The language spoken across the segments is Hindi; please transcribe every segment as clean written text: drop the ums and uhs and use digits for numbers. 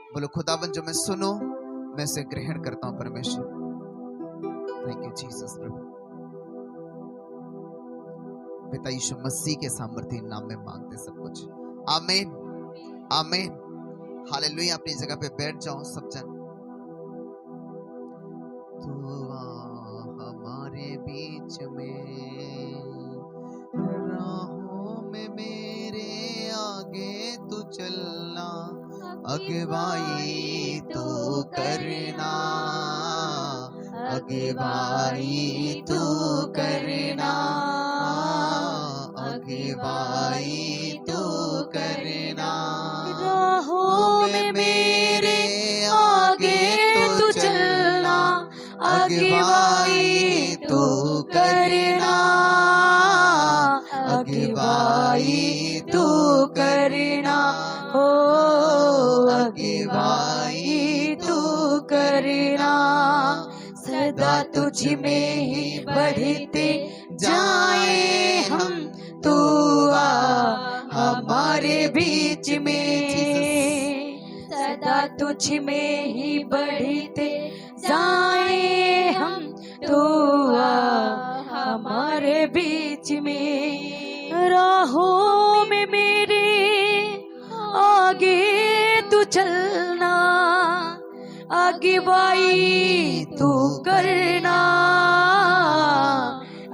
बोलो खुदावन जो मैं सुनूं मैं उसे ग्रहण करता हूं परमेश्वर। थैंक यू जीसस प्रभु। पिता यीशु मसीह के सामर्थ्य नाम में मांगते सब कुछ। आमीन आमीन हालेलुया। अपनी जगह पे बैठ जाओ सब जन। तू आ हमारे बीच में, राहों में मेरे आगे तू चलना, अगुवाई तू करना, अगुवाई तू करना, अगुवाई तू करना। राहों में मेरे आगे तू चलना, अगुवाई तू करना, अगुवाई तू करना, हो अगुवाई तू करना। सदा तुझ में ही बढ़ते जाए हम, तू आ हमारे बीच में। सदा तुझ में ही बढ़ते जाए हम, तू आ हमारे बीच में। राहों में मेरे आगे तू चलना, अगुवाई तू करना,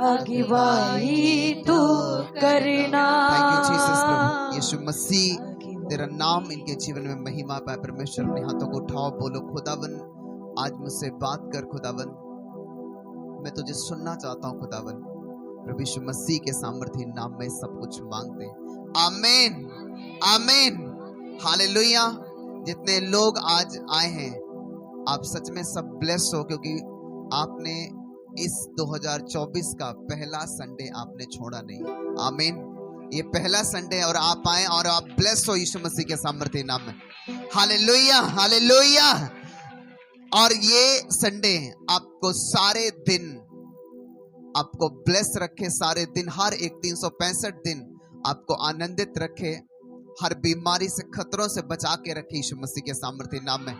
अगुवाई तू करना। थैंक यू जीसस प्रभु। यीशु मसीह तेरा नाम इनके जीवन में महिमा पाए परमेश्वर। अपने हाथों को उठाओ, बोलो खुदावन आज मुझसे बात कर खुदावन, मैं तुझे सुनना चाहता हूँ खुदावन। प्रभु यीशु मसीह के सामर्थ्य नाम में सब कुछ मांगते हैं। आमीन आमीन हालेलुया। जितने लोग आज आए हैं आप सच में सब ब्लेस हो, क्योंकि आपने इस 2024 का पहला संडे आपने छोड़ा नहीं। आमीन। ये पहला संडे और आप आए और आप ब्लेस हो यीशु मसीह के सामर्थ्य नाम में। Hallelujah hallelujah. और ये संडे आपको सारे दिन आपको ब्लेस रखे, सारे दिन हर एक 365 दिन आपको आनंदित रखे, हर बीमारी से खतरों से बचा के रखे यीशु मसीह के सामर्थ्य नाम में।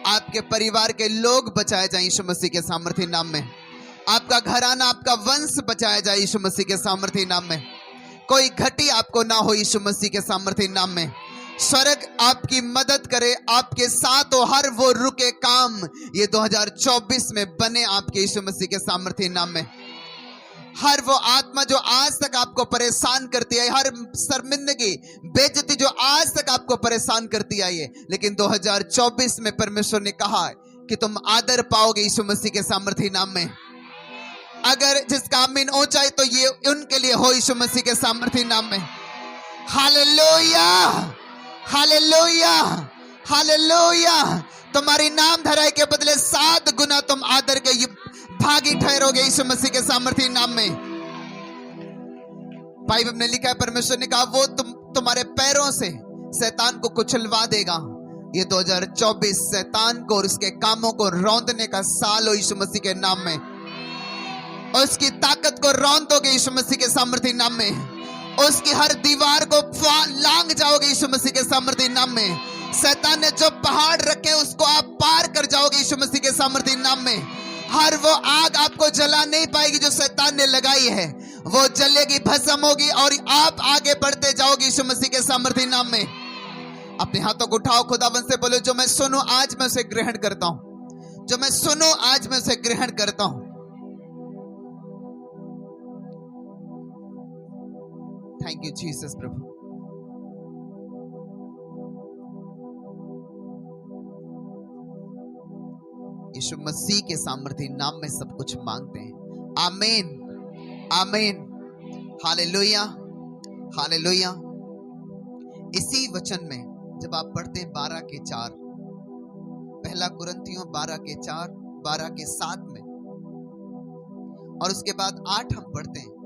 आपके परिवार के लोग बचाए जाए यीशु मसीह के सामर्थ्य नाम में। आपका घराना आपका वंश बचाया जाए यीशु मसीह के सामर्थ्य नाम में। कोई घटी आपको ना हो यीशु मसीह के सामर्थ्य नाम में। स्वर्ग आपकी मदद करे, आपके साथ हो, हर वो रुके काम ये 2024 में बने आपके यीशु मसीह के सामर्थ्य नाम में। हर वो आत्मा जो आज तक आपको परेशान करती है, हर शर्मिंदगी बेइज्जती जो आज तक आपको परेशान करती आई है, लेकिन 2024 में परमेश्वर ने कहा कि तुम आदर पाओगे यीशु मसीह के सामर्थ्य नाम में। अगर जिसका आमीन ऊंचाई तो ये उनके लिए हो यीशु मसीह के सामर्थ्य नाम में। Hallelujah hallelujah hallelujah. तुम्हारी नाम धराई के बदले 7 गुना तुम आदर के भागी ठहरोगे यीशु मसीह के सामर्थ्य नाम में। बाइबल में लिखा है, परमेश्वर ने कहा वो तुम्हारे पैरों से शैतान को कुचलवा देगा। ये 2024 शैतान को और उसके कामों को रौंदने का साल हो यीशु मसीह के नाम में। और उसकी ताकत को रौंद दोगे यीशु मसीह के सामर्थ्य नाम में। उसकी हर दीवार को लांग जाओगे यीशु मसीह के सामर्थ्य नाम में। शैतान ने जो पहाड़ रखे उसको आप पार कर जाओगे यीशु मसीह के सामर्थ्य नाम में। हर वो आग आपको जला नहीं पाएगी जो शैतान ने लगाई है, वो जलेगी, भस्म होगी और आप आगे बढ़ते जाओगे यीशु मसीह के सामर्थ्य नाम में। अपने हाथों को उठाओ, खुदावन से बोलो जो मैं सुनूं आज मैं उसे ग्रहण करता हूं, जो मैं सुनूं आज मैं उसे ग्रहण करता हूं। थैंक यू जीसस प्रभु। यीशु मसीह के सामर्थ्य नाम में सब कुछ मांगते हैं। आमीन आमीन हालेलुया हालेलुया। इसी वचन में जब आप पढ़ते हैं 12 के 4, पहला कुरिन्थियों 12 के 4, 12 के 7 में, और उसके बाद 8 हम पढ़ते हैं।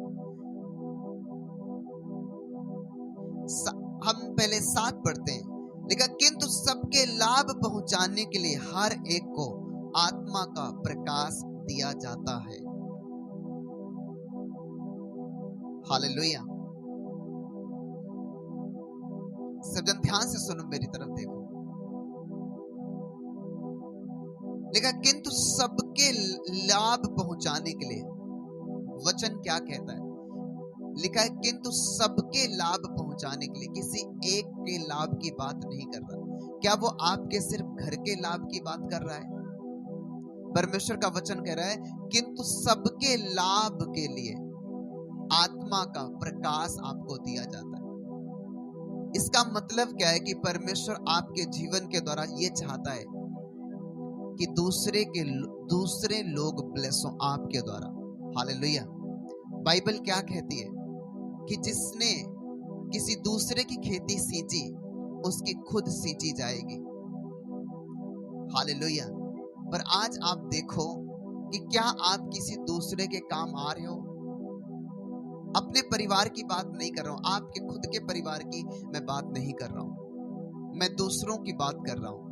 हम पहले 7 पढ़ते हैं, लेकिन किंतु सबके लाभ पहुंचाने के लिए हर एक को आत्मा का प्रकाश दिया जाता है। हालेलुया। सब जन ध्यान से सुनो, मेरी तरफ देखो। लिखा किंतु सबके लाभ पहुंचाने के लिए, वचन क्या कहता है? लिखा है किंतु सबके लाभ पहुंचाने के लिए, किसी एक के लाभ की बात नहीं कर रहा। क्या वो आपके सिर्फ घर के लाभ की बात कर रहा है? परमेश्वर का वचन कह रहा है किंतु सबके लाभ के लिए आत्मा का प्रकाश आपको दिया जाता है। इसका मतलब क्या है कि परमेश्वर आपके जीवन के द्वारा ये चाहता है कि दूसरे लोग ब्लेस हो आपके द्वारा। हालेलुया। बाइबल क्या कहती है कि जिसने किसी दूसरे की खेती सींची उसकी खुद सींची जाएगी। हालेलुया। पर आज आप देखो कि क्या आप किसी दूसरे के काम आ रहे हो? अपने परिवार की बात नहीं कर रहा हूं, आपके खुद के परिवार की मैं बात नहीं कर रहा हूं, मैं दूसरों की बात कर रहा हूं।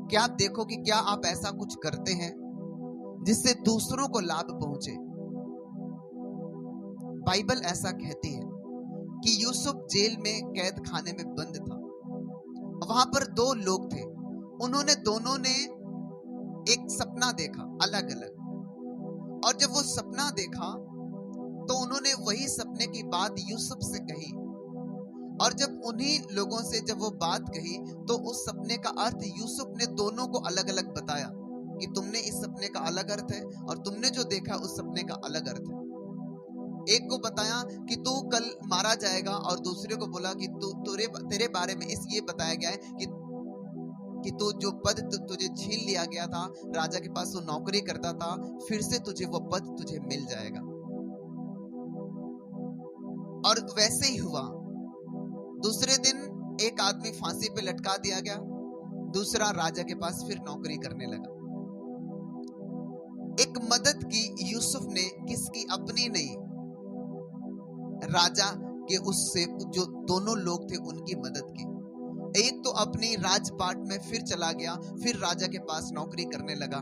क्या आप देखो कि क्या आप ऐसा कुछ करते हैं जिससे दूसरों को लाभ पहुंचे? बाइबल ऐसा कहती है कि यूसुफ जेल में कैद खाने में बंद था। वहां पर दो लोग थे, उन्होंने दोनों ने एक सपना देखा अलग अलग, और जब वो सपना देखा तो उन्होंने वही सपने की बात यूसुफ से कही, और जब उन्हीं लोगों से जब वो बात कही तो उस सपने का अर्थ यूसुफ ने दोनों को अलग अलग बताया कि तुमने इस सपने का अलग अर्थ है और तुमने जो देखा उस सपने का अलग अर्थ है। एक को बताया कि तू कल मारा जाएगा, और दूसरे को बोला कि तेरे बारे में ये बताया गया है कि तू जो पद तुझे छीन लिया गया था राजा के पास, तू नौकरी करता था, फिर से तुझे वो पद तुझे मिल जाएगा। और वैसे ही हुआ। दूसरे दिन एक आदमी फांसी पे लटका दिया गया, दूसरा राजा के पास फिर नौकरी करने लगा। एक मदद की यूसुफ ने, किसकी? अपनी नहीं, राजा के उससे जो दोनों लोग थे उनकी मदद की। एक तो अपनी राजपाट में फिर चला गया, फिर राजा के पास नौकरी करने लगा।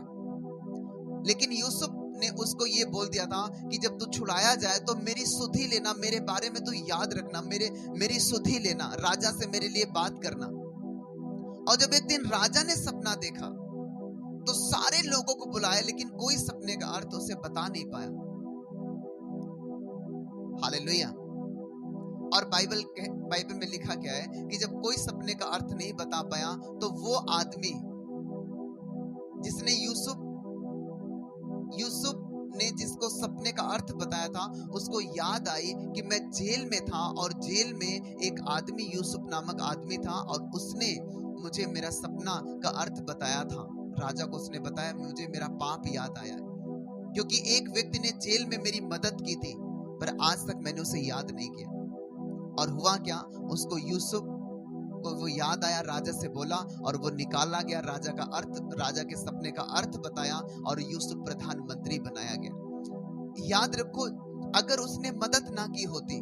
लेकिन यूसुफ ने उसको ये बोल दिया था कि जब तू छुड़ाया जाए तो मेरी सुधि लेना, मेरे बारे में तू याद रखना, मेरी सुधि लेना, राजा से मेरे लिए बात करना। और जब एक दिन राजा ने सपना देखा तो सारे लोगों को बुलाया, लेकिन कोई सपने का अर्थ उसे बता नहीं पाया। हालेलुया। और बाइबल में लिखा क्या है कि जब कोई सपने का अर्थ नहीं बता पाया तो वो आदमी जिसने यूसुफ ने जिसको सपने का अर्थ बताया था, उसको याद आई कि मैं जेल में था और जेल में एक आदमी, यूसुफ नामक आदमी था, और उसने मुझे मेरा सपना का अर्थ बताया था। राजा को उसने बताया, मुझे मेरा पाप याद आया क्योंकि एक व्यक्ति ने जेल में मेरी मदद की थी, पर आज तक मैंने उसे याद नहीं किया। और हुआ क्या, उसको यूसुफ को वो याद आया, राजा से बोला और वो निकाला गया, राजा का अर्थ, राजा के सपने का अर्थ बताया और यूसुफ प्रधानमंत्री बनाया गया। याद रखो, अगर उसने मदद ना की होती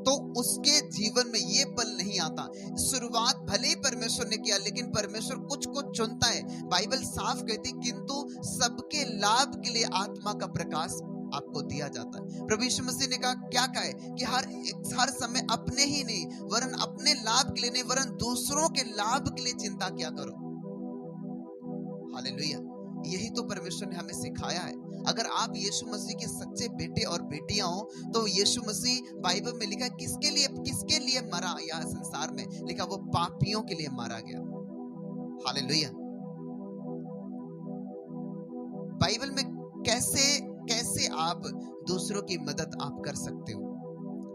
तो उसके जीवन में ये पल नहीं आता। शुरुआत भले ही परमेश्वर ने किया, लेकिन परमेश्वर कुछ को चुनता है। बाइबल साफ कहती किंतु सबके लाभ के लिए आत्मा का प्रकाश आपको दिया जाता है। प्रभु यीशु मसीह ने कहा, क्या कहे कि हर समय अपने ही नहीं वरन अपने लाभ के लिए नहीं वरन दूसरों के लाभ के लिए चिंता किया करो। हालेलुया। यही तो परमेश्वर ने हमें सिखाया है। अगर आप यीशु मसीह के सच्चे बेटे और बेटियां हो तो यीशु मसीह, बाइबल में लिखा किसके लिए मरा? यह संसार में लिखा वो पापियों के लिए मारा गया। हालेलुया। बाइबल में कैसे आप दूसरों की मदद आप कर सकते हो?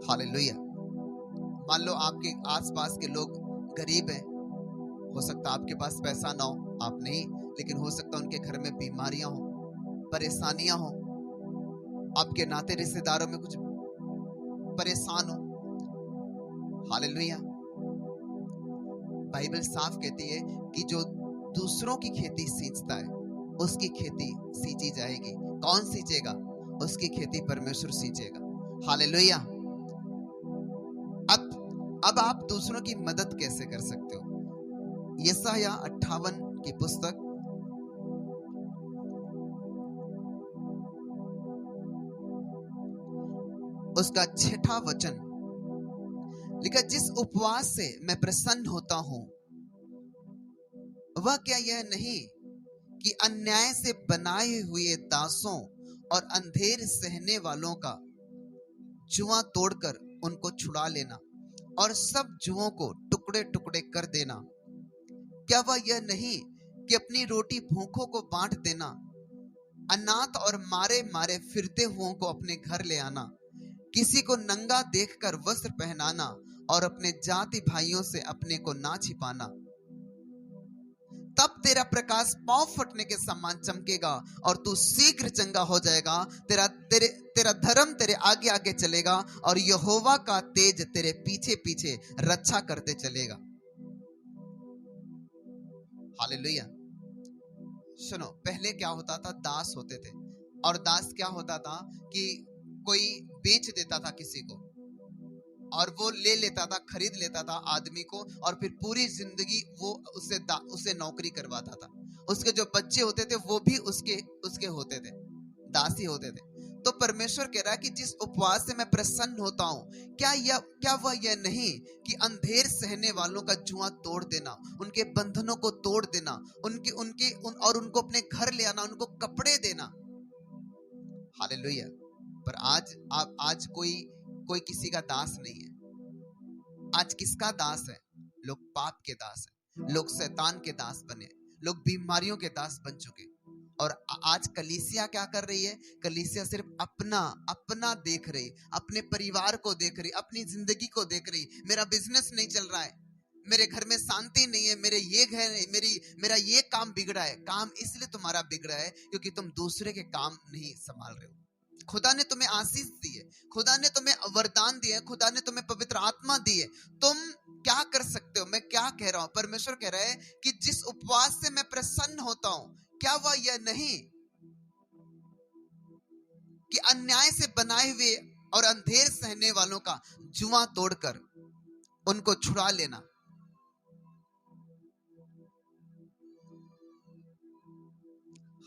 हालेलुया। मान लो आपके आसपास के लोग गरीब हैं, हो सकता आपके पास पैसा ना हो, आप नहीं, लेकिन हो सकता उनके घर में बीमारियां हो, परेशानियां हो, आपके नाते रिश्तेदारों में कुछ परेशान हो। हालेलुया। बाइबल साफ कहती है कि जो दूसरों की खेती सींचता है उसकी खेती सींची जाएगी। कौन सींचेगा? उसकी खेती परमेश्वर सींचेगा। हालेलुया। अब आप दूसरों की मदद कैसे कर सकते हो? यशाया 58 की पुस्तक उसका 6वां वचन लिखा, जिस उपवास से मैं प्रसन्न होता हूं वह क्या यह नहीं कि अन्याय से बनाए हुए दासों और अंधेर सहने वालों का जुआ तोड़कर उनको छुड़ा लेना और सब जुओं को टुकड़े टुकड़े कर देना? क्या वह यह नहीं कि अपनी रोटी भूखों को बांट देना, अनाथ और मारे मारे फिरते हुओं को अपने घर ले आना, किसी को नंगा देखकर वस्त्र पहनाना और अपने जाति भाइयों से अपने को ना छिपाना? तब तेरा प्रकाश पांव फटने के समान चमकेगा और तू शीघ्र चंगा हो जाएगा। तेरा धर्म तेरे आगे आगे चलेगा और यहोवा का तेज तेरे पीछे पीछे रक्षा करते चलेगा। हालेलुया। सुनो, पहले क्या होता था? दास होते थे, और दास क्या होता था कि कोई बेच देता था किसी को और वो ले लेता था, खरीद लेता था आदमी को, और फिर पूरी जिंदगी वो उसे नौकरी करवाता था। उसके जो बच्चे होते थे वो भी उसके होते थे, दासी होते थे। तो परमेश्वर कह रहा है कि जिस उपवास से मैं प्रसन्न होता हूं, क्या वह यह नहीं कि अंधेर सहने वालों का जुआ तोड़ देना, उनके बंधनों को तोड़ देना, और उनको अपने घर ले आना, उनको कपड़े देना। हालेलुया। पर आज कोई किसी का दास नहीं है। आज किसका दास है? लोग पाप के दास हैं, लोग शैतान के दास बने, लोग बीमारियों के दास बन चुके। और आज कलीसिया क्या कर रही है? कलीसिया सिर्फ अपना देख रही, अपने परिवार को देख रही, अपनी जिंदगी को देख रही। मेरा बिजनेस नहीं चल रहा है, मेरे घर में शांति नहीं है, मेरे ये घर, मेरा ये काम बिगड़ा है। काम इसलिए तुम्हारा बिगड़ा है क्योंकि तुम दूसरे के काम नहीं संभाल रहे हो। खुदा ने तुम्हें आशीष दी है, खुदा ने तुम्हें वरदान दिए, खुदा ने तुम्हें पवित्र आत्मा दी है। तुम क्या कर सकते हो? मैं क्या कह रहा हूं? परमेश्वर कह रहा है कि जिस उपवास से मैं प्रसन्न होता हूं, क्या वह यह नहीं कि अन्याय से बनाए हुए और अंधेर सहने वालों का जुआ तोड़कर उनको छुड़ा लेना?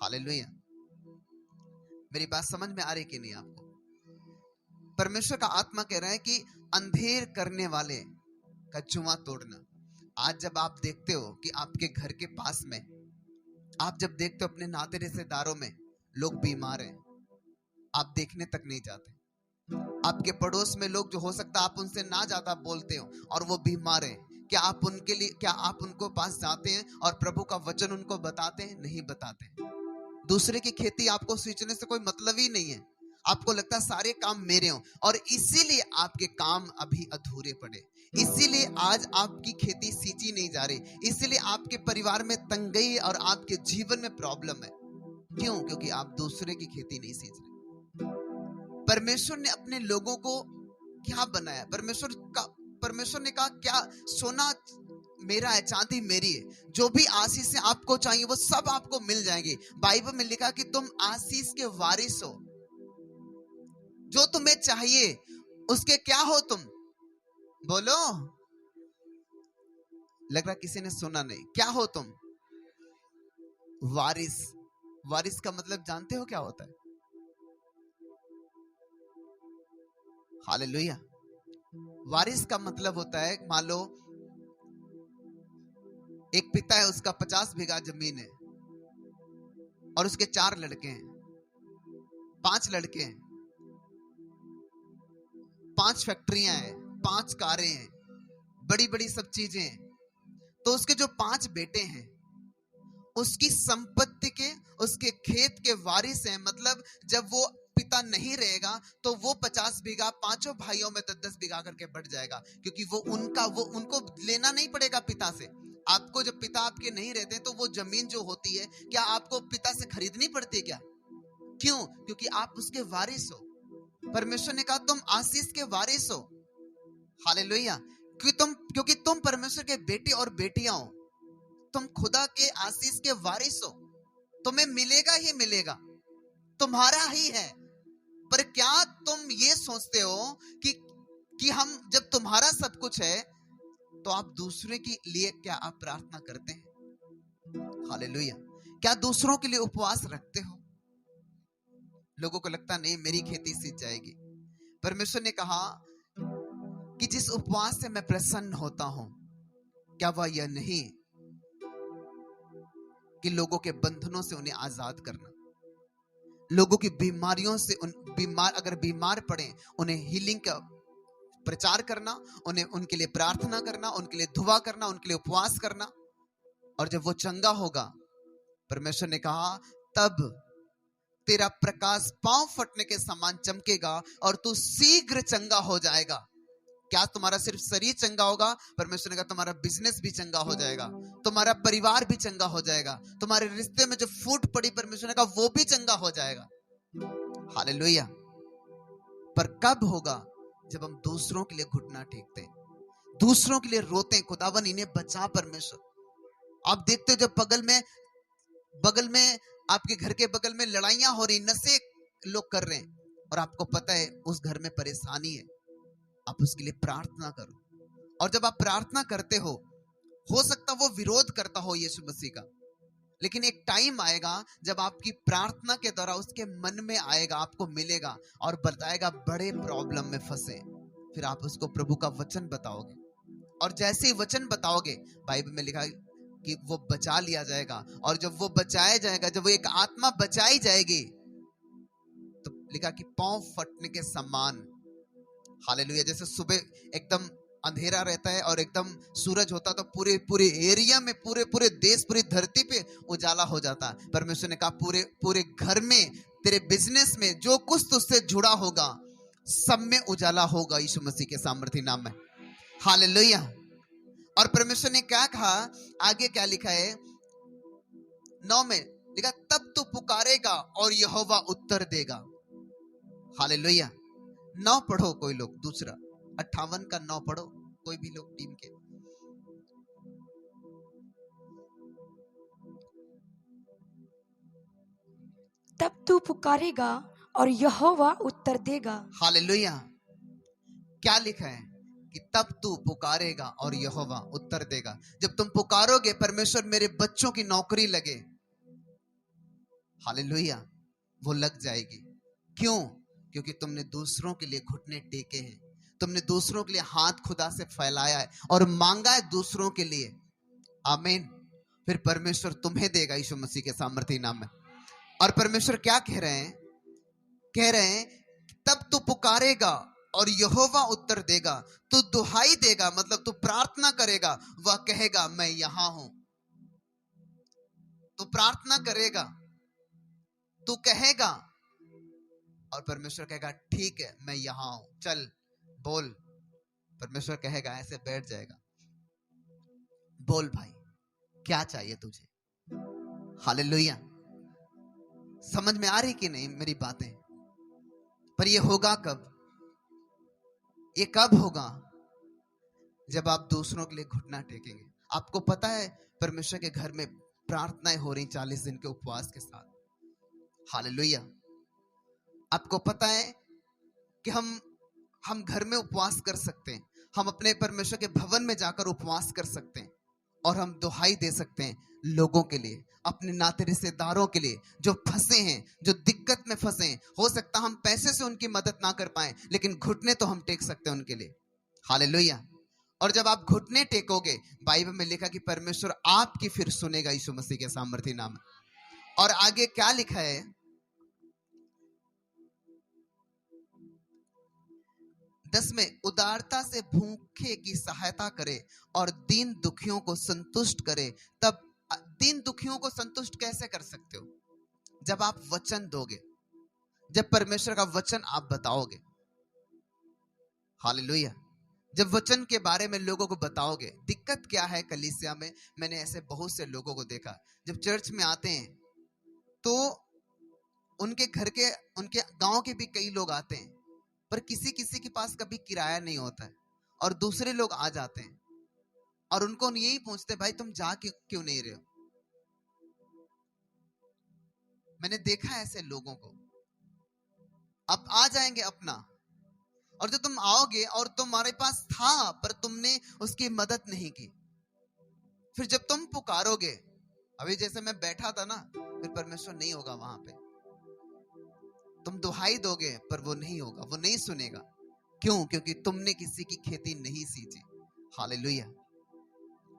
हालेलुया। मेरी बात समझ में आ रही कि नहीं आपको? परमेश्वर का आत्मा कह रहा है कि अंधेर करने वाले का जुआ तोड़ना। आज जब आप देखते हो कि आपके घर के पास में, आप जब देखते हो अपने नाते रिश्तेदारों में लोग बीमार हैं, आप देखने तक नहीं जाते। आपके पड़ोस में लोग, जो हो सकता आप उनसे ना ज्यादा बोलते हो, और वो बीमार हैं, क्या आप उनको पास जाते हैं और प्रभु का वचन उनको बताते हैं? नहीं बताते। दूसरे की खेती आपको सींचने से कोई मतलब ही नहीं है। आपको लगता है सारे काम मेरे हों, और इसीलिए आपके काम अभी अधूरे पड़े, इसीलिए आज आपकी खेती सींची नहीं जा रही, इसीलिए आपके परिवार में तंगी और आपके जीवन में प्रॉब्लम है। क्यों? क्योंकि आप दूसरे की खेती नहीं सींच रहे। परमेश्वर ने अपने लोगों को क्या बनाया? परमेश्वर ने कहा, क्या सोना मेरा है, चांदी मेरी है, जो भी आशीष आपको चाहिए वो सब आपको मिल जाएंगी। बाइबल में लिखा कि तुम आशीष के वारिस हो। जो तुम्हें चाहिए उसके क्या हो तुम? बोलो। लग रहा किसी ने सुना नहीं। क्या हो तुम? वारिस। वारिस का मतलब जानते हो क्या होता है? हालेलुया। वारिस का मतलब होता है, मान लो एक पिता है, उसका 50 बीघा जमीन है और उसके 4 लड़के हैं, 5 लड़के हैं, 5 फैक्ट्रियां हैं, 5 कारें हैं, बड़ी बड़ी सब चीजें हैं। तो उसके जो 5 बेटे हैं, उसकी संपत्ति के, उसके खेत के वारिस हैं। मतलब जब वो पिता नहीं रहेगा तो वो 50 बीघा 5 भाइयों में 10-10 बीघा करके बढ़ जाएगा, क्योंकि वो उनको लेना नहीं पड़ेगा पिता से। आपको जब पिता आपके नहीं रहते तो वो जमीन जो होती है, क्या आपको पिता से खरीदनी पड़ती है क्या? क्यों? क्योंकि आप उसके वारिस हो। परमेश्वर ने कहा तुम आशीष के वारिस हो। हालेलुया। क्योंकि तुम परमेश्वर के बेटे और बेटियां हो, तुम खुदा के आशीष के वारिस हो। तुम्हें मिलेगा ही मिलेगा, तुम्हारा ही है। पर क्या तुम ये सोचते हो कि हम, जब तुम्हारा सब कुछ है तो आप दूसरे के लिए क्या आप प्रार्थना करते हैं? हालेलुया। क्या दूसरों के लिए उपवास रखते हो? लोगों को लगता नहीं मेरी खेती सींच जाएगी। परमेश्वर ने कहा कि जिस उपवास से मैं प्रसन्न होता हूं, क्या वह यह नहीं कि लोगों के बंधनों से उन्हें आजाद करना, लोगों की बीमारियों से अगर बीमार पड़े उन्हें हीलिंग का प्रचार करना, उन्हें उनके लिए प्रार्थना करना, उनके लिए दुआ करना, उनके लिए उपवास करना। और जब वो चंगा होगा, परमेश्वर ने कहा तब तेरा प्रकाश पांव फटने के समान चमकेगा और तू शीघ्र चंगा हो जाएगा। क्या तुम्हारा सिर्फ शरीर चंगा होगा? परमेश्वर ने कहा तुम्हारा बिजनेस भी चंगा हो जाएगा, तुम्हारा परिवार भी चंगा हो जाएगा, तुम्हारे रिश्ते में जो फूट पड़ी परमेश्वर ने कहा वो भी चंगा हो जाएगा। हालेलुया। पर कब होगा? जब हम दूसरों के लिए घुटना टेकते हैं, दूसरों के लिए रोते हैं, खुदावन इन्हें बचा परमेश्वर। आप देखते हो जब बगल में आपके घर के बगल में लड़ाइयां हो रही, नशे लोग कर रहे हैं, और आपको पता है उस घर में परेशानी है, आप उसके लिए प्रार्थना करो। और जब आप प्रार्थना करते हो सकता वो विरोध करता हो यीशु मसीह का, लेकिन एक टाइम आएगा जब आपकी प्रार्थना के द्वारा उसके मन में आएगा, आपको मिलेगा और बताएगा बड़े प्रॉब्लम में फंसे। फिर आप उसको प्रभु का वचन बताओगे, और जैसे ही वचन बताओगे, बाइबल में लिखा है कि वो बचा लिया जाएगा। और जब वो बचाया जाएगा, जब वो एक आत्मा बचाई जाएगी, तो लिखा कि पांव फटने के समान। हालेलुया। जैसे सुबह एकदम अंधेरा रहता है और एकदम सूरज होता तो पूरे एरिया में, पूरे देश, पूरी धरती पे उजाला हो जाता। परमेश्वर ने कहा पूरे घर में, तेरे बिजनेस में, जो कुछ तुझसे जुड़ा होगा सब में उजाला होगा यीशु मसीह के सामर्थी नाम में। हालेलुया। और परमेश्वर ने क्या कहा, आगे क्या लिखा है 9 में लिखा, तब तू पुकारेगा और यहोवा उत्तर देगा। हालेलुया। 9 पढ़ो कोई लोग, दूसरा 58 का 9 पढ़ो कोई भी लोग टीम के। तब तू पुकारेगा और यहोवा उत्तर देगा। हालेलुया। क्या लिखा है कि तब तू पुकारेगा और यहोवा उत्तर देगा। जब तुम पुकारोगे परमेश्वर मेरे बच्चों की नौकरी लगे, हालेलुया, वो लग जाएगी। क्यों? क्योंकि तुमने दूसरों के लिए घुटने टेके हैं, तुमने दूसरों के लिए हाथ खुदा से फैलाया है और मांगा है दूसरों के लिए। आमीन। फिर परमेश्वर तुम्हें देगा यीशु मसीह के सामर्थी नाम में। और परमेश्वर क्या कह रहे हैं? कह रहे हैं तब तू पुकारेगा और यहोवा उत्तर देगा। तू दुहाई देगा, मतलब तू प्रार्थना करेगा, वह कहेगा मैं यहां हूं। तू प्रार्थना करेगा, तू कहेगा, और परमेश्वर कहेगा ठीक है मैं यहां हूं, चल बोल। परमेश्वर कहेगा, ऐसे बैठ जाएगा, बोल भाई क्या चाहिए तुझे। हालेलुया। समझ में आ रही कि नहीं मेरी बातें? पर ये होगा कब? ये कब होगा? जब आप दूसरों के लिए घुटना टेकेंगे। आपको पता है परमेश्वर के घर में प्रार्थनाएं हो रही 40 दिन के उपवास के साथ। हालेलुया। आपको पता है कि हम घर में उपवास कर सकते हैं, हम अपने परमेश्वर के भवन में जाकर उपवास कर सकते हैं, और हम दुहाई दे सकते हैं लोगों के लिए, अपने नाते रिश्तेदारों के लिए जो फंसे हैं, जो दिक्कत में फंसे हैं। हो सकता हम पैसे से उनकी मदद ना कर पाए, लेकिन घुटने तो हम टेक सकते हैं उनके लिए। हालेलुया। और जब आप घुटने टेकोगे, बाइबल में लिखा कि परमेश्वर आपकी फिर सुनेगा यीशु मसीह के सामर्थी नाम। और आगे क्या लिखा है? 10 में उदारता से भूखे की सहायता करे और दीन दुखियों को संतुष्ट करे। तब दीन दुखियों को संतुष्ट कैसे कर सकते हो? जब आप वचन दोगे, जब परमेश्वर का वचन आप बताओगे। हालेलुया। जब वचन के बारे में लोगों को बताओगे। दिक्कत क्या है कलीसिया में? मैंने ऐसे बहुत से लोगों को देखा, जब चर्च में आते हैं तो उनके घर के, उनके गांव के भी कई लोग आते हैं, पर किसी किसी के पास कभी किराया नहीं होता है, और दूसरे लोग आ जाते हैं और उनको यही पूछते भाई तुम जा क्यों नहीं रहे हो। मैंने देखा है ऐसे लोगों को। अब आ जाएंगे अपना, और जब तुम आओगे और तुम्हारे पास था पर तुमने उसकी मदद नहीं की, फिर जब तुम पुकारोगे, अभी जैसे मैं बैठा था ना, फिर परमेश्वर नहीं होगा वहां पे। तुम दुहाई दोगे पर वो नहीं होगा, वो नहीं सुनेगा। क्यों? क्योंकि तुमने किसी की खेती नहीं सींची। हालेलुया।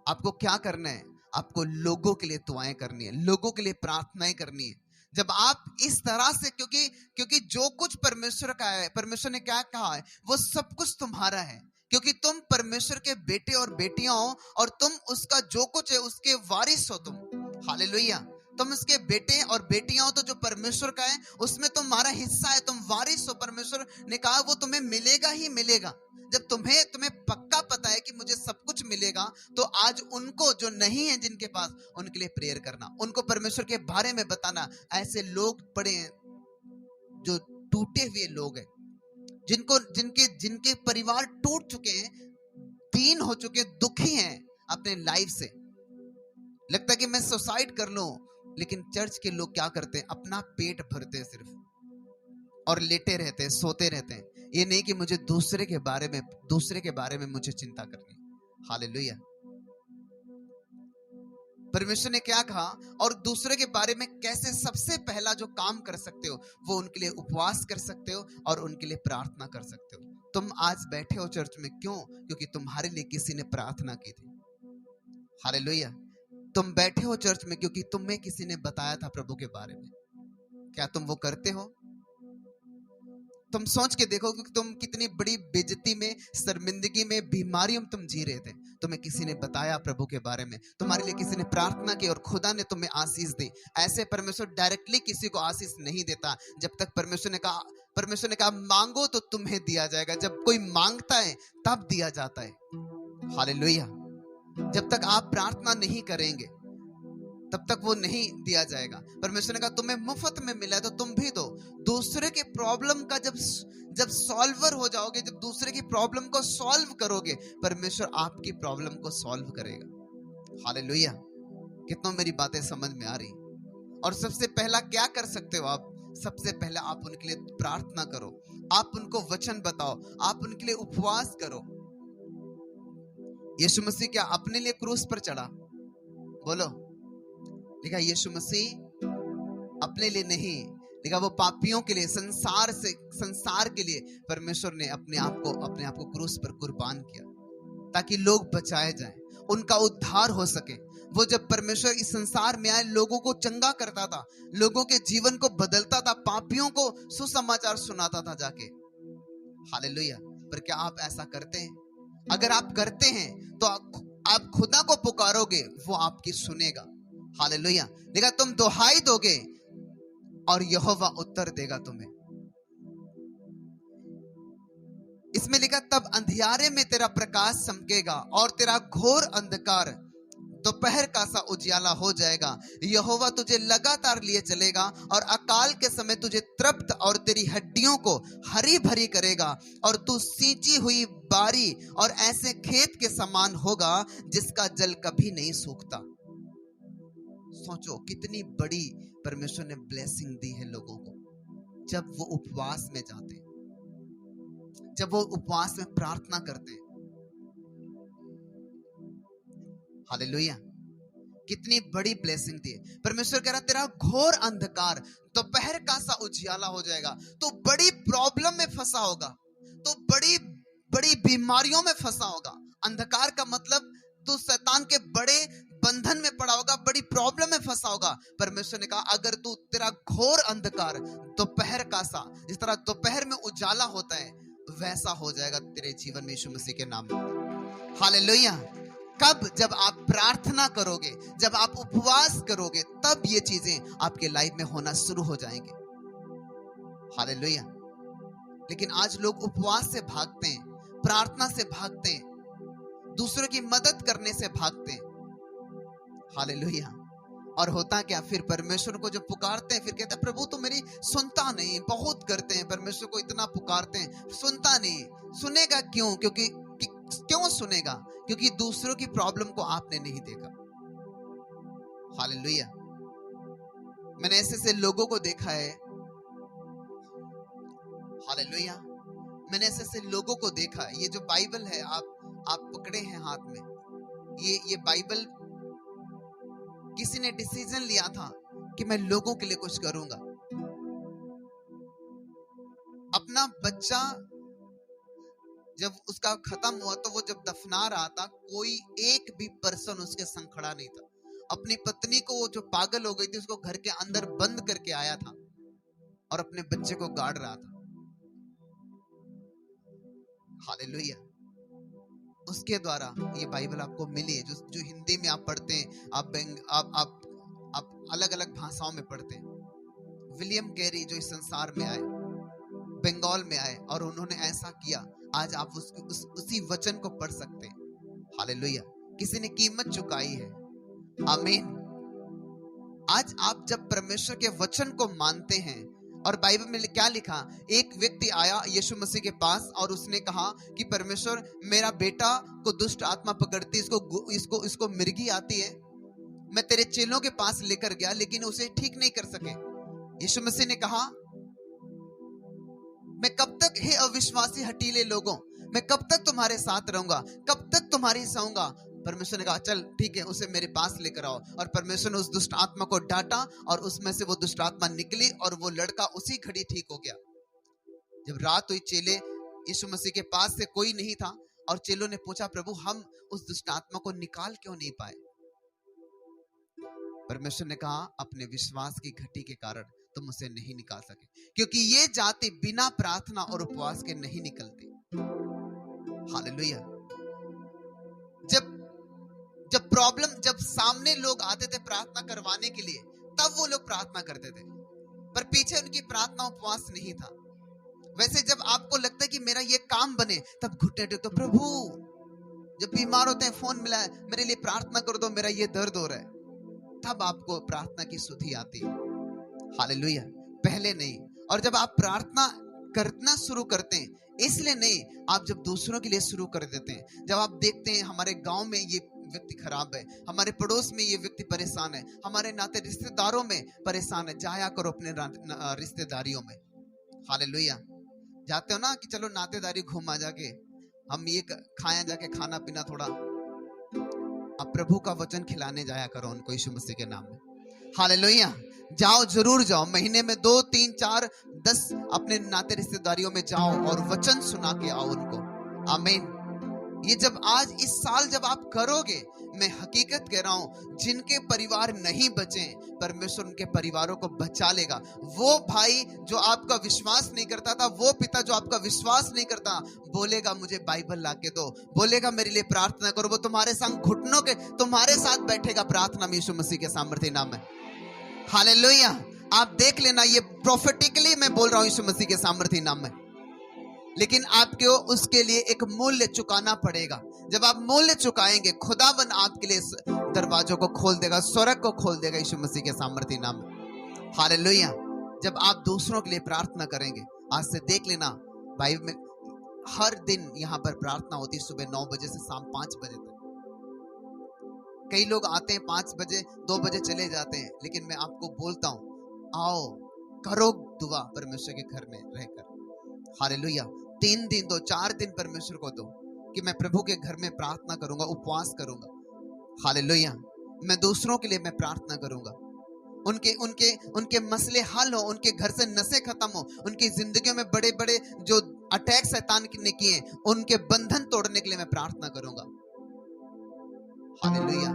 आपको क्या करना है? आपको लोगों के लिए दुआएं करनी है, लोगों के लिए प्रार्थनाएं करनी है। जब आप इस तरह से, क्योंकि जो कुछ परमेश्वर का है, परमेश्वर ने क्या कहा है, वो सब कुछ तुम्हारा है, क्योंकि तुम परमेश्वर के बेटे और बेटियां हो और तुम उसका जो कुछ है उसके वारिस हो तुम। हालेलुया। तुम उसके बेटे और बेटियां हो, तो जो परमेश्वर का है उसमें तुम्हारा हिस्सा है, तुम वारिस हो। परमेश्वर ने कहा वो तुम्हें मिलेगा ही मिलेगा। जब तुम्हें पक्का पता है कि मुझे सब कुछ मिलेगा, तो आज उनको जो नहीं है, जिनके पास, उनके लिए प्रेयर करना, उनको परमेश्वर के बारे में बताना। ऐसे लोग पड़े हैं जो टूटे हुए लोग हैं, जिनके परिवार टूट चुके हैं, दीन हो चुके, दुखी हैं अपने लाइफ से। लगता है कि मैं सुसाइड कर लूं, लेकिन चर्च के लोग क्या करते हैं, अपना पेट भरते हैं सिर्फ, और लेटे रहते हैं, सोते रहते हैं। ये नहीं कि मुझे दूसरे के बारे में मुझे चिंता करनी। हालेलुया। परमेश्वर ने क्या कहा, और दूसरे के बारे में कैसे सबसे पहला जो काम कर सकते हो, वो उनके लिए उपवास कर सकते हो और उनके लिए प्रार्थना कर सकते हो। तुम आज बैठे हो चर्च में, क्यों? क्योंकि तुम्हारे लिए किसी ने प्रार्थना की थी। हालेलुया। तुम बैठे हो चर्च में क्योंकि तुम्हें किसी ने बताया था प्रभु के बारे में। क्या तुम वो करते हो? तुम सोच के देखो कि तुम कितनी बड़ी बेइज्जती में, शर्मिंदगी में, बीमारियों में तुम जी रहे थे। तुम्हें किसी ने बताया प्रभु के बारे में, तुम्हारे लिए किसी ने प्रार्थना की और खुदा ने तुम्हें आशीष दी। ऐसे परमेश्वर डायरेक्टली किसी को आशीष नहीं देता। जब तक परमेश्वर ने कहा मांगो तो तुम्हें दिया जाएगा। जब कोई मांगता है तब दिया जाता है। हालेलुया। जब तक आप प्रार्थना नहीं करेंगे तब तक वो नहीं दिया जाएगा। परमेश्वर ने कहा तुम्हें मुफ्त में मिला है तो तुम भी दो। दूसरे के प्रॉब्लम का जब सॉल्वर हो जाओगे, जब दूसरे की प्रॉब्लम को सॉल्व करोगे, परमेश्वर आपकी प्रॉब्लम को सॉल्व करेगा। हालेलुया। कितना मेरी बातें समझ में आ रही? और सबसे पहला क्या कर सकते हो आप? सबसे पहले आप उनके लिए प्रार्थना करो, आप उनको वचन बताओ, आप उनके लिए उपवास करो। यीशु मसीह क्या अपने लिए क्रूस पर चढ़ा? बोलो। लिखा यीशु मसीह अपने लिए नहीं, लिखा वो पापियों के लिए, संसार के लिए परमेश्वर ने अपने आप को क्रूस पर कुर्बान किया, ताकि लोग बचाए जाएं, उनका उद्धार हो सके। वो जब परमेश्वर इस संसार में आए, लोगों को चंगा करता था, लोगों के जीवन को बदलता था, पापियों को सुसमाचार सुनाता था जाके। हालेलुया। पर क्या आप ऐसा करते हैं? अगर आप करते हैं तो आप खुदा को पुकारोगे, वो आपकी सुनेगा। हालेलुया। देखा, तुम दुहाई दोगे और यहोवा उत्तर देगा तुम्हें। इसमें लिखा तब अंधियारे में तेरा प्रकाश चमकेगा और तेरा घोर अंधकार दोपहर का सा उजियाला हो जाएगा। यहोवा तुझे लगातार लिए चलेगा और अकाल के समय तुझे तृप्त और तेरी हड्डियों को हरी भरी करेगा, और तू सींची हुई बारी और ऐसे खेत के समान होगा जिसका जल कभी नहीं सूखता। सोचो कितनी बड़ी परमेश्वर ने ब्लेसिंग दी है लोगों को, जब वो उपवास में जाते हैं, जब वो उपवास में प्रार्थना करते हैं। हालेलुया। कितनी बड़ी ब्लेसिंग दी है। परमेश्वर कह रहा तेरा घोर अंधकार दोपहर का सा उजियाला हो जाएगा। तो बड़ी प्रॉब्लम में फंसा होगा, तो बड़ी बड़ी बीमारियों में फंसा होगा। अंधकार का मतलब तू शैतान के बड़े बंधन में पड़ा होगा, बड़ी प्रॉब्लम में फंसा होगा। परमेश्वर ने कहा अगर तू, तेरा घोर अंधकार दोपहर का सा, जिस तरह दोपहर में उजाला होता है, वैसा हो जाएगा तेरे जीवन में यीशु मसीह के नाम में। हालेलुया। कब? जब आप प्रार्थना करोगे, जब आप उपवास करोगे, तब ये चीजें आपके लाइफ में होना शुरू हो जाएंगे। हालेलुया। लेकिन आज लोग उपवास से भागते हैं, प्रार्थना से भागते हैं, दूसरों की मदद करने से भागते हैं। हालेलुया। और होता क्या, फिर परमेश्वर को जब पुकारते हैं, फिर कहते हैं प्रभु तो मेरी सुनता नहीं। बहुत करते हैं, परमेश्वर को इतना पुकारते हैं, सुनता नहीं। सुनेगा क्यों? क्यों सुनेगा? क्योंकि दूसरों की प्रॉब्लम को आपने नहीं देखा। हालेलुया। मैंने ऐसे लोगों को देखा है। हालेलुया। मैंने ऐसे लोगों को देखा है। ये जो बाइबल है आप पकड़े हैं हाथ में, ये बाइबल किसी ने डिसीजन लिया था कि मैं लोगों के लिए कुछ करूंगा। अपना बच्चा जब उसका खत्म हुआ, तो वो जब दफना रहा था, कोई एक भी पर्सन उसके संग खड़ा नहीं था। अपनी पत्नी को, वो जो पागल हो गई थी, उसको घर के अंदर बंद करके आया था और अपने बच्चे को गाड़ रहा था। हालेलुया। उसके द्वारा ये बाइबल आपको मिली है, जो हिंदी में आप पढ़ते हैं, आप अलग अलग भाषाओं में पढ़ते हैं। विलियम कैरी जो इस संसार में आए, बंगाल में आए, और उन्होंने ऐसा किया। आज आप उसी वचन को पढ़ सकते हैं। हालेलुया। किसी ने कीमत चुकाई है। आमीन। आज आप जब परमेश्वर के वचन को मानते हैं, और बाइबल में क्या लिखा, एक व्यक्ति आया यीशु मसीह के पास और उसने कहा कि परमेश्वर, मेरा बेटा को दुष्ट आत्मा पकड़ती, इसको मिर्गी आती है। मैं तेरे चेलों के पास लेकर गया, लेकिन उसे ठीक नहीं कर सके। यीशु मसीह ने कहा, मैं कब तक, हे अविश्वासी हठीले लोगों, मैं कब तक तुम्हारे साथ रहूंगा, कब तक तुम्हारी सहूंगा। परमेश्वर ने कहा, चल ठीक है, उसे मेरे पास लेकर आओ। और परमेश्वर ने उस दुष्ट आत्मा को डांटा और उसमें से वो दुष्ट आत्मा निकली और वो लड़का उसी घड़ी ठीक हो गया। जब रात हुई, चेले, यीशु मसीह के पास से कोई नहीं था और चेलों ने पूछा, प्रभु, हम उस दुष्ट आत्मा को निकाल क्यों नहीं पाए? परमेश्वर ने कहा, अपने विश्वास की घटी के कारण तुम उसे नहीं निकाल सके, क्योंकि ये जाति बिना प्रार्थना और उपवास के नहीं निकलती। हालेलुया। जब सामने लोग आते थे प्रार्थना करवाने के लिए, तब वो लोग प्रार्थना करते थे, पर पीछे उनकी प्रार्थना उपवास नहीं था। वैसे जब आपको लगता है कि मेरा ये काम बने, तब घुटने टेको, तो प्रभु, जब बीमार होते हैं, फोन मिला है, मेरे लिए प्रार्थना कर दो, मेरा ये दर्द हो रहा है, तब आपको प्रार्थना की सुधि आती है। हालेलुया। पहले नहीं। और जब आप प्रार्थना करना शुरू करते हैं, इसलिए नहीं, आप जब दूसरों के लिए शुरू कर देते हैं, जब आप देखते हैं हमारे गांव में ये व्यक्ति खराब है, हमारे पड़ोस में ये व्यक्ति परेशान है, हमारे नाते रिश्तेदारों में परेशान है, जाया करो अपने रिश्तेदारियों में। हालेलुया। जाते हो ना कि चलो नातेदारी घूमा जाके, हम ये खाया जाके, खाना पीना थोड़ा, अब प्रभु का वचन खिलाने जाया करो उनको यीशु मसीह के नाम में। हालेलुया। जाओ, जरूर जाओ, महीने में 2, 3, 4, 10 अपने नाते रिश्तेदारियों में जाओ और वचन सुना के आओ उनको। आमीन। ये जब आज इस साल जब आप करोगे, मैं हकीकत कह रहा हूं, जिनके परिवार नहीं बचे, परमेश्वर उनके परिवारों को बचा लेगा। वो भाई जो आपका विश्वास नहीं करता था, वो पिता जो आपका विश्वास नहीं करता, बोलेगा मुझे बाइबल लाके दो, बोलेगा मेरे लिए प्रार्थना करो, वो तुम्हारे संग घुटनों के तुम्हारे साथ बैठेगा प्रार्थना में यीशु मसीह के सामर्थ्य नाम में। हालेलुया। आप देख लेना, ये प्रोफेटिकली मैं बोल रहा हूं यीशु मसीह के सामर्थ्य नाम में। लेकिन आपको उसके लिए एक मूल्य चुकाना पड़ेगा। जब आप मूल्य चुकाएंगे, खुदावन आपके लिए दरवाजों को खोल देगा, स्वर्ग को खोल देगा यीशु मसीह के सामर्थ्य नाम में। हालेलुया। जब आप दूसरों के लिए प्रार्थना करेंगे, आज से देख लेना, बाइबल में हर दिन यहाँ पर प्रार्थना होती है, सुबह 9 बजे से शाम 5 बजे तक। कई लोग आते हैं 5 बजे, 2 बजे चले जाते हैं, लेकिन मैं आपको बोलता हूं, आओ, करो दुआ परमेश्वर के घर में रहकर। हालेलुया। 3 दिन दो, 4 दिन परमेश्वर को दो कि मैं प्रभु के घर में प्रार्थना करूंगा, उपवास करूंगा। हालेलुया। मैं दूसरों के लिए मैं प्रार्थना करूंगा, उनके मसले हल हो, उनके घर से नशे खत्म हो, उनकी जिंदगियों में बड़े बड़े जो अटैक शैतान ने किए, उनके बंधन तोड़ने के लिए मैं प्रार्थना करूंगा। हालेलुया।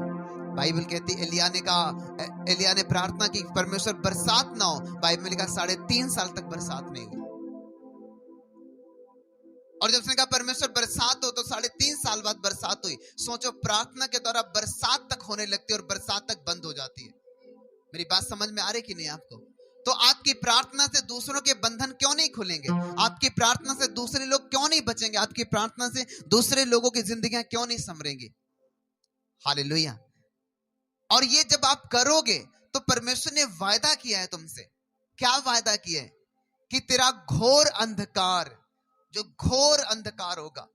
बाइबल कहती, एलिया ने प्रार्थना की, परमेश्वर बरसात ना हो। बाइबल में लिखा 3.5 साल तक बरसात नहीं हुई। और जब उसने कहा परमेश्वर बरसात हो, तो 3.5 साल बाद बरसात हुई। सोचो, प्रार्थना के द्वारा बरसात तक होने लगती है और बरसात तक बंद हो जाती है। मेरी बात समझ में आ रही कि नहीं आपको? तो आपकी प्रार्थना से दूसरों के बंधन क्यों नहीं खुलेंगे? आपकी प्रार्थना से दूसरे लोग क्यों नहीं बचेंगे? आपकी प्रार्थना से दूसरे लोगों की जिंदगियां क्यों नहीं संवरेंगी? हालेलुया। और ये जब आप करोगे, तो परमेश्वर ने वायदा किया है तुमसे। क्या वायदा किया है? कि तेरा घोर अंधकार, जो घोर अंधकार होगा,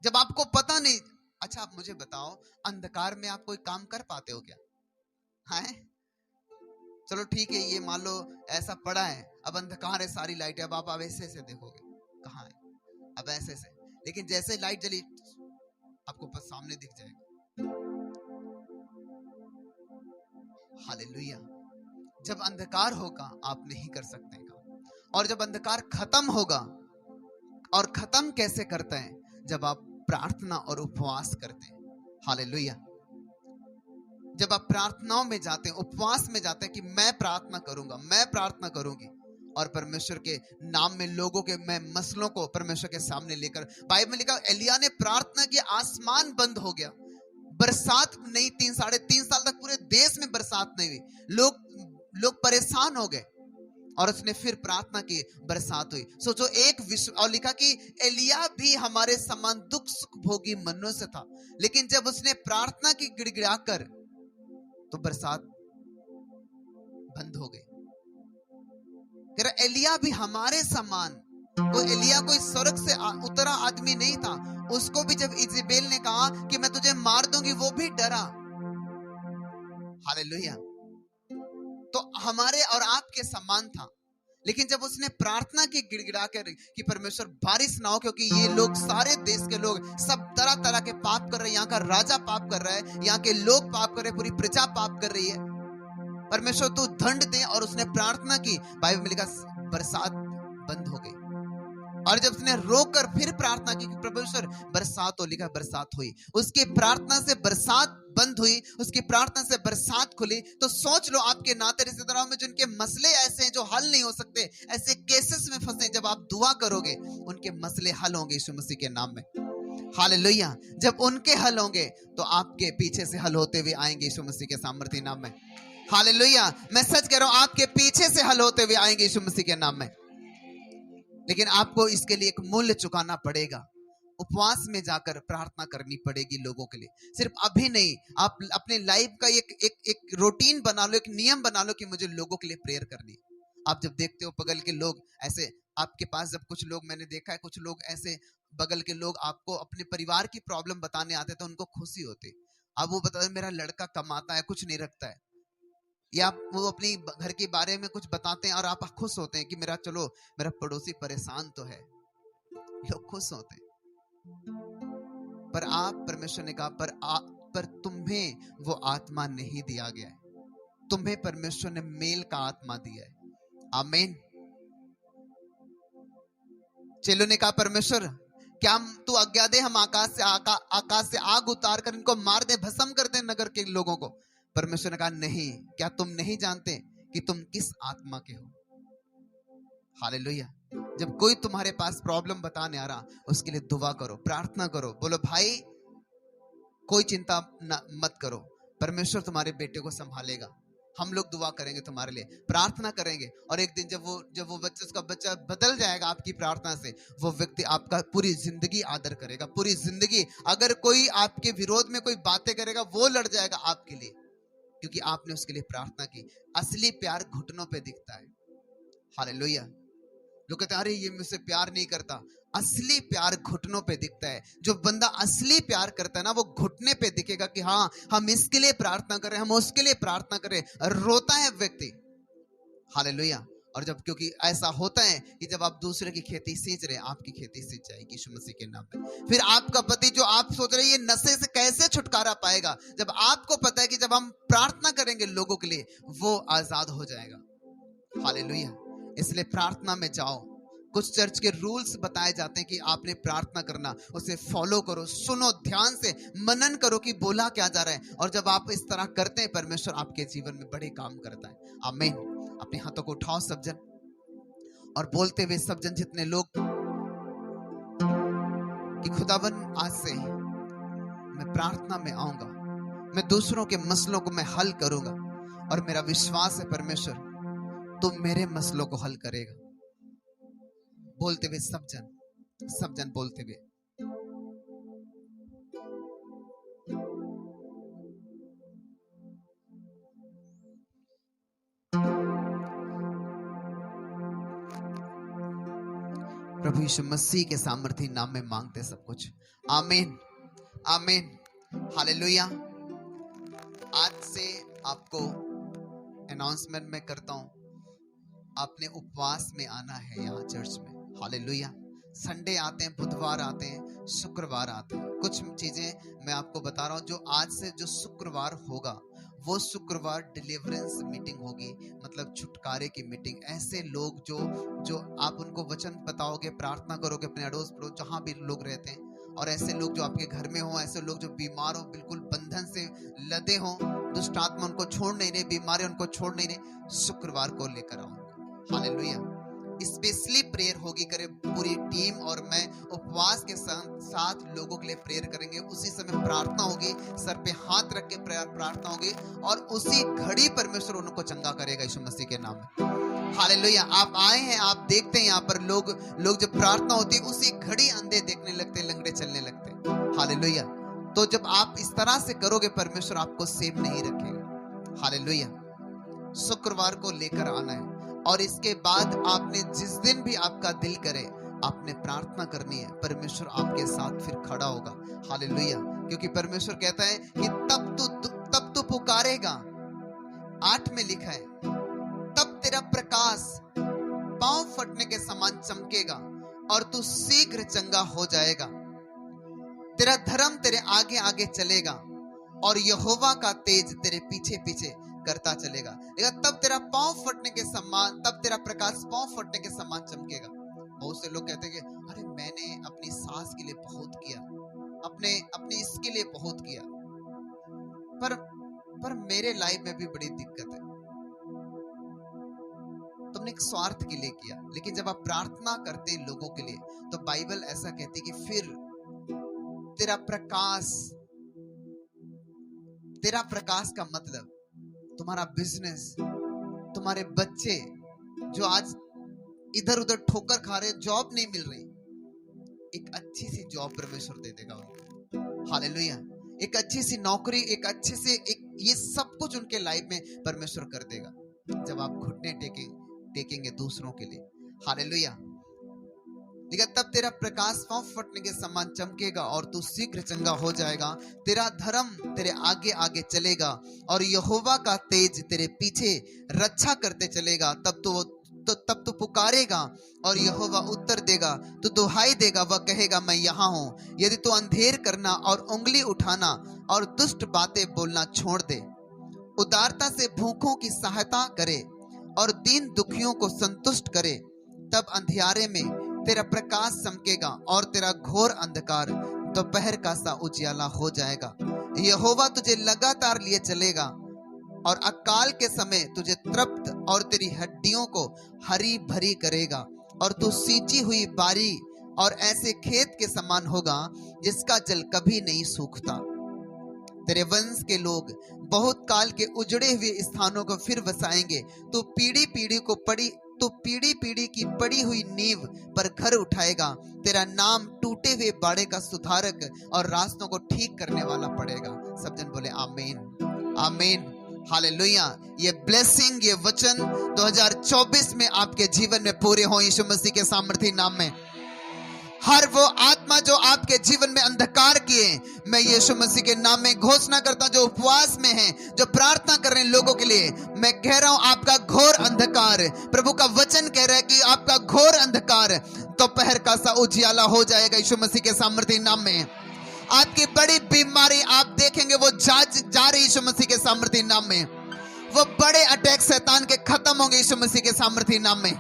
जब आपको पता नहीं। अच्छा, आप मुझे बताओ, अंधकार में आप कोई काम कर पाते हो क्या? हैं? चलो ठीक है, ये मान लो ऐसा पड़ा है, अब अंधकार है, सारी लाइटें, अब आप ऐसे ऐसे देखोगे, कहाँ है? अब ऐसे ऐसे, लेकिन जैसे लाइट जली, आपको बस सामने दिख जाएगा। हालेलुया। जब अंधकार होगा, आप नहीं कर सकते काम। और जब अंधकार खत्म होगा, और खत्म कैसे करते हैं? जब आप प्रार्थना और उपवास करते हैं। हालेलुया। जब आप प्रार्थनाओं में जाते हैं, उपवास में जाते हैं कि मैं प्रार्थना करूंगा, मैं प्रार्थना करूंगी, और परमेश्वर के नाम में लोगों के मैं मसलों को परमेश्वर के सामने लेकर, बाइबल में लिखा एलिया ने प्रार्थना की, आसमान बंद हो गया, बरसात नहीं, 3 साढ़े 3 साल तक पूरे देश में बरसात नहीं हुई, लोग परेशान हो गए, और उसने फिर प्रार्थना की, बरसात हुई। सोचो, एक विश्व, और लिखा कि एलिया भी हमारे समान दुख सुख भोगी मनुष्य था, लेकिन जब उसने प्रार्थना की गिड़गिड़ाकर, तो बरसात बंद हो गई। एलिया भी हमारे समान, वो एलिया कोई स्वर्ग से उतरा आदमी नहीं था, उसको भी जब इजेबेल ने कहा कि मैं तुझे मार दूंगी, वो भी डरा। हालेलुया। तो हमारे और आपके समान था, लेकिन जब उसने प्रार्थना की गिड़गिड़ा कर कि परमेश्वर बारिश ना हो, क्योंकि ये लोग, सारे देश के लोग सब तरह तरह के पाप कर रहे हैं, यहाँ का राजा पाप कर रहा है, यहाँ के लोग पाप कर रहे हैं, पूरी प्रजा पाप कर रही है, परमेश्वर तू दंड दे। और उसने प्रार्थना की, बाइबल में लिखा बरसात बंद हो गई। और जब उसने रोकर फिर प्रार्थना की कि परमेश्वर बरसात हो, लिखा बरसात हुई। उसकी प्रार्थना से बरसात बंद हुई, उसकी प्रार्थना से बरसात खुली। तो सोच लो, आपके नाते रिश्तेदारों में जिनके मसले ऐसे हैं जो हल नहीं हो सकते, ऐसे केसेस में फंसे, जब आप दुआ करोगे उनके मसले हल होंगे यीशु मसीह के नाम में। हालेलुया। जब उनके हल होंगे तो आपके पीछे से हल होते हुए आएंगे यीशु मसीह के सामर्थ्य नाम में। हालेलुया। मैं सच कह रहा हूं, आपके पीछे से हल होते हुए आएंगे यीशु मसीह के नाम में। लेकिन आपको इसके लिए एक मूल्य चुकाना पड़ेगा, उपवास में जाकर प्रार्थना करनी पड़ेगी लोगों के लिए। सिर्फ अभी नहीं, आप अपने लाइफ का एक रूटीन बना लो, एक नियम बना लो कि मुझे लोगों के लिए प्रेयर करनी है। आप जब देखते हो बगल के लोग ऐसे आपके पास, जब कुछ लोग, मैंने देखा है कुछ लोग ऐसे बगल के लोग आपको अपने परिवार की प्रॉब्लम बताने आते तो उनको खुशी होती। अब वो बताते मेरा लड़का कमाता है, कुछ नहीं रखता है, या वो अपनी घर के बारे में कुछ बताते हैं और आप खुश होते हैं कि मेरा पड़ोसी परेशान तो है, लोग खुश होते हैं। पर आप, परमेश्वर ने कहा, पर तुम्हें वो आत्मा नहीं दिया गया है, तुम्हें परमेश्वर ने मेल का आत्मा दिया है। आमीन। चेलों ने कहा, परमेश्वर क्या तू आज्ञा दे, हम आकाश से आग उतार कर इनको मार दे, भस्म कर दे नगर के लोगों को। परमेश्वर ने कहा, नहीं, क्या तुम नहीं जानते कि तुम किस आत्मा के हो? हालेलुया। जब कोई तुम्हारे पास प्रॉब्लम बताने आ रहा, उसके लिए दुआ करो, प्रार्थना करो, बोलो भाई कोई चिंता मत करो, परमेश्वर तुम्हारे बेटे को संभालेगा, हम लोग दुआ करेंगे तुम्हारे लिए, प्रार्थना करेंगे। और एक दिन जब वो उसका बच्चा बदल जाएगा आपकी प्रार्थना से, वो व्यक्ति आपका पूरी जिंदगी आदर करेगा, पूरी जिंदगी। अगर कोई आपके विरोध में कोई बातें करेगा, वो लड़ जाएगा आपके लिए, क्योंकि आपने उसके लिए प्रार्थना की। असली प्यार घुटनों पे दिखता है। हालेलुया। लोग कहते हैं अरे ये मुझसे प्यार नहीं करता, असली प्यार घुटनों पे दिखता है। जो बंदा असली प्यार करता है ना, वो घुटने पे दिखेगा कि हाँ, हम इसके लिए प्रार्थना करें, हम उसके लिए प्रार्थना करें, रोता है व्यक्ति। हालेलुया। और जब, क्योंकि ऐसा होता है कि जब आप दूसरे की खेती सींच रहे हैं, आपकी खेती सींच जाएगी यीशु मसीह के नाम पे। फिर आपका पति, जो आप सोच रहे हैं ये नशे से कैसे छुटकारा पाएगा, जब आपको पता है कि जब हम प्रार्थना करेंगे लोगों के लिए, वो आजाद हो जाएगा। हालेलुया। इसलिए प्रार्थना में जाओ। कुछ चर्च के रूल्स बताए जाते हैं कि आपने प्रार्थना करना, उसे फॉलो करो, सुनो, ध्यान से मनन करो कि बोला क्या जा रहा है। और जब आप इस तरह करते हैं, परमेश्वर आपके जीवन में बड़े काम करता है। आमीन। अपने हाथों को उठाओ सब जन, और बोलते हुए सब जन, जितने लोग, कि खुदावन आज से मैं प्रार्थना में आऊंगा, मैं दूसरों के मसलों को मैं हल करूंगा, और मेरा विश्वास है परमेश्वर तुम मेरे मसलों को हल करेगा। बोलते हुए सब जन बोलते हुए। प्रभु यीशु मसीह के सामर्थी नाम में मांगते सब कुछ। आमीन, आमीन, हालेलुया। आज से आपको अनाउंसमेंट मैं करता हूं, आपने उपवास में आना है यहाँ चर्च में। हालेलुया। संडे आते हैं, बुधवार आते हैं, शुक्रवार आते हैं। कुछ चीजें मैं आपको बता रहा हूँ, जो आज से जो शुक्रवार होगा, वो शुक्रवार डिलीवरेंस मीटिंग होगी, मतलब छुटकारे की मीटिंग। ऐसे लोग जो आप उनको वचन बताओगे, प्रार्थना करोगे अपने अड़ोस पड़ोस जहां भी लोग रहते हैं, और ऐसे लोग जो आपके घर में हो, ऐसे लोग जो बीमार हो, बिल्कुल बंधन से लदे हो, दुष्ट आत्मा उनको छोड़ नहीं रहे, बीमारी उनको छोड़ नहीं रहे, शुक्रवार को लेकर आओ। हालेलुया। स्पेशली प्रेयर होगी, करे पूरी टीम और मैं उपवास के साथ लोगों के लिए प्रेयर करेंगे। उसी समय प्रार्थना होगी, सर पे हाथ रख के प्रार्थना होगी और उसी घड़ी परमेश्वर उनको चंगा करेगा यीशु मसीह के नाम में। हालेलुया। आप आए हैं, आप देखते हैं यहाँ पर लोग जब प्रार्थना होती है उसी घड़ी अंधे देखने लगते हैं, लंगड़े चलने लगते हैं। हालेलुया। तो जब आप इस तरह से करोगे परमेश्वर आपको सेव नहीं रखेगा। हालेलुया। शुक्रवार को लेकर आना है और इसके बाद आपने जिस दिन भी आपका दिल करे आपने प्रार्थना करनी है, परमेश्वर आपके साथ फिर खड़ा होगा। हालेलुया। क्योंकि परमेश्वर कहता है कि तब तू पुकारेगा। 8 में लिखा है, तब तेरा प्रकाश पांव फटने के समान चमकेगा और तू शीघ्र चंगा हो जाएगा। तेरा धर्म तेरे आगे आगे चलेगा और यहोवा का तेज तेरे पीछे पीछे करता चलेगा। तब तेरा पांव फटने के समान, तब तेरा प्रकाश पांव फटने के समान चमकेगा। बहुत से लोग कहते हैं कि अरे मैंने अपनी सास के लिए बहुत किया, अपने इसके लिए बहुत किया, पर मेरे लाइफ में भी बड़ी दिक्कत है। तुमने एक स्वार्थ के लिए किया, लेकिन जब आप प्रार्थना करते हैं लोगों के लिए तो बाइबल ऐसा कहती है कि फिर तेरा प्रकाश का मतलब तुम्हारा बिजनेस, तुम्हारे बच्चे जो आज इधर उधर ठोकर खा रहे, जॉब नहीं मिल रही, एक अच्छी सी जॉब परमेश्वर दे देगा उनको। हालेलुया। एक अच्छी सी नौकरी, एक अच्छे से ये सब कुछ उनके लाइफ में परमेश्वर कर देगा जब आप घुटने टेकेंगे दूसरों के लिए। हालेलुया। लेकिन तब तेरा प्रकाश पांव फटने के समान चमकेगा और तू शीघ्र चंगा हो जाएगा। तेरा धर्म तेरे आगे आगे चलेगा और यहोवा का तेज तेरे पीछे रक्षा करते चलेगा। तब तू पुकारेगा और यहोवा उत्तर देगा। तू दुहाई देगा, वह कहेगा मैं यहाँ हूँ। यदि तू अंधेर करना और उंगली उठाना और दुष्ट बातें बोलना छोड़ दे, उदारता से भूखों की सहायता करे और दीन दुखियों को संतुष्ट करे, तब अंधियारे में तेरा प्रकाश चमकेगा और तेरा घोर अंधकार दोपहर का सा उजियाला हो जाएगा। यहोवा तुझे लगातार लिए चलेगा और अकाल के समय तुझे तृप्त और तेरी हड्डियों को हरी भरी करेगा और तू सींची हुई बारी और ऐसे खेत के समान होगा जिसका जल कभी नहीं सूखता। तेरे वंश के लोग बहुत काल के उजड़े हुए स्थानों को फिर बसाएंगे। तू पीढ़ी पीढ़ी की पड़ी हुई नींव पर घर उठाएगा। तेरा नाम टूटे हुए बाड़े का सुधारक और रास्तों को ठीक करने वाला पड़ेगा। सब जन बोले आमीन, आमीन, हालेलुया। ये ब्लेसिंग, ये वचन 2024 में आपके जीवन में पूरे हो यीशु मसीह के सामर्थी नाम में। हर वो आत्मा जो आपके जीवन में अंधकार किए, मैं यीशु मसीह के नाम में घोषणा करता हूं, जो उपवास में हैं, जो प्रार्थना कर रहे हैं लोगों के लिए, मैं कह रहा हूं आपका घोर अंधकार, प्रभु का वचन कह रहा है कि आपका घोर अंधकार दोपहर का सा उजियाला हो जाएगा यीशु मसीह के सामर्थी नाम में। आपकी बड़ी बीमारी आप देखेंगे वो जा रही यीशु मसीह के सामर्थी नाम में। वो बड़े अटैक शैतान के खत्म होंगे यीशु मसीह के सामर्थी नाम में।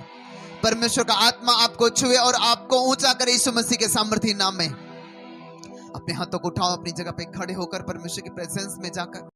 परमेश्वर का आत्मा आपको छुए और आपको ऊंचा करे यीशु मसीह के सामर्थी नाम में। अपने हाथों को उठाओ, अपनी जगह पे खड़े होकर परमेश्वर की प्रेजेंस में जाकर